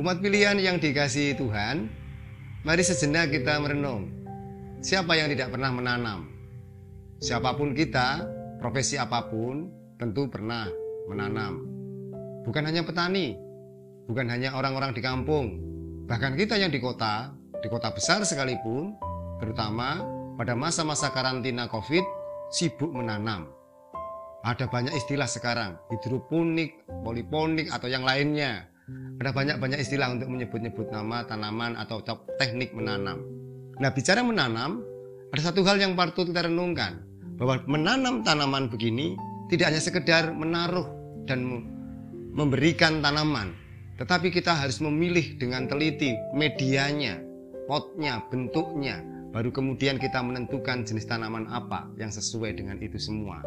Umat pilihan yang dikasihi Tuhan, mari sejenak kita merenung. Siapa yang tidak pernah menanam? Siapapun kita, profesi apapun, tentu pernah menanam. Bukan hanya petani, bukan hanya orang-orang di kampung, bahkan kita yang di kota besar sekalipun, terutama pada masa-masa karantina COVID, sibuk menanam. Ada banyak istilah sekarang, hidroponik, poliponik, atau yang lainnya. Ada banyak istilah untuk menyebut-nyebut nama tanaman atau teknik menanam. Nah, bicara menanam, ada satu hal yang patut kita renungkan, bahwa menanam tanaman begini tidak hanya sekedar menaruh dan memberikan tanaman, tetapi kita harus memilih dengan teliti medianya, potnya, bentuknya, baru kemudian kita menentukan jenis tanaman apa yang sesuai dengan itu semua.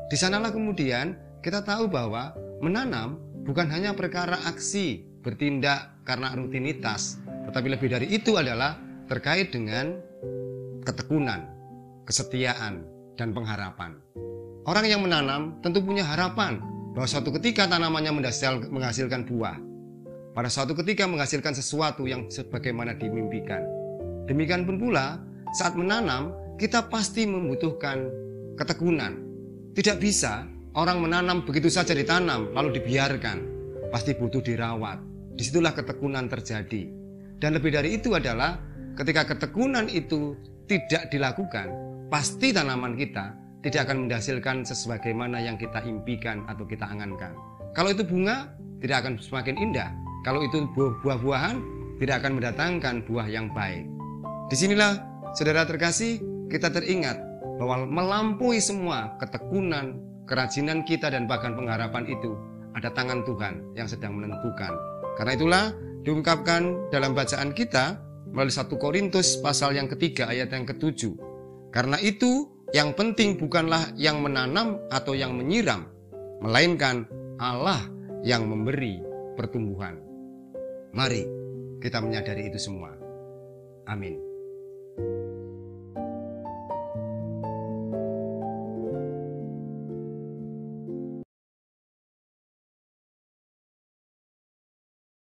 Di sanalah kemudian kita tahu bahwa menanam bukan hanya perkara aksi, bertindak karena rutinitas, tetapi lebih dari itu adalah terkait dengan ketekunan, kesetiaan, dan pengharapan. Orang yang menanam tentu punya harapan bahwa suatu ketika tanamannya menghasilkan buah. Pada suatu ketika menghasilkan sesuatu yang sebagaimana dimimpikan. Demikian pun pula saat menanam kita pasti membutuhkan ketekunan. Tidak bisa orang menanam begitu saja ditanam lalu dibiarkan. Pasti butuh dirawat. Disitulah ketekunan terjadi. Dan lebih dari itu adalah ketika ketekunan itu tidak dilakukan, pasti tanaman kita tidak akan menghasilkan sebagaimana yang kita impikan atau kita angankan. Kalau itu bunga, tidak akan semakin indah. Kalau itu buah-buahan, tidak akan mendatangkan buah yang baik. Disinilah, saudara terkasih, kita teringat bahwa melampaui semua ketekunan, kerajinan kita dan bahkan pengharapan itu, ada tangan Tuhan yang sedang menentukan. Karena itulah diungkapkan dalam bacaan kita melalui 1 Korintus pasal yang ketiga ayat yang ke-7. Karena itu yang penting bukanlah yang menanam atau yang menyiram, melainkan Allah yang memberi pertumbuhan. Mari kita menyadari itu semua. Amin.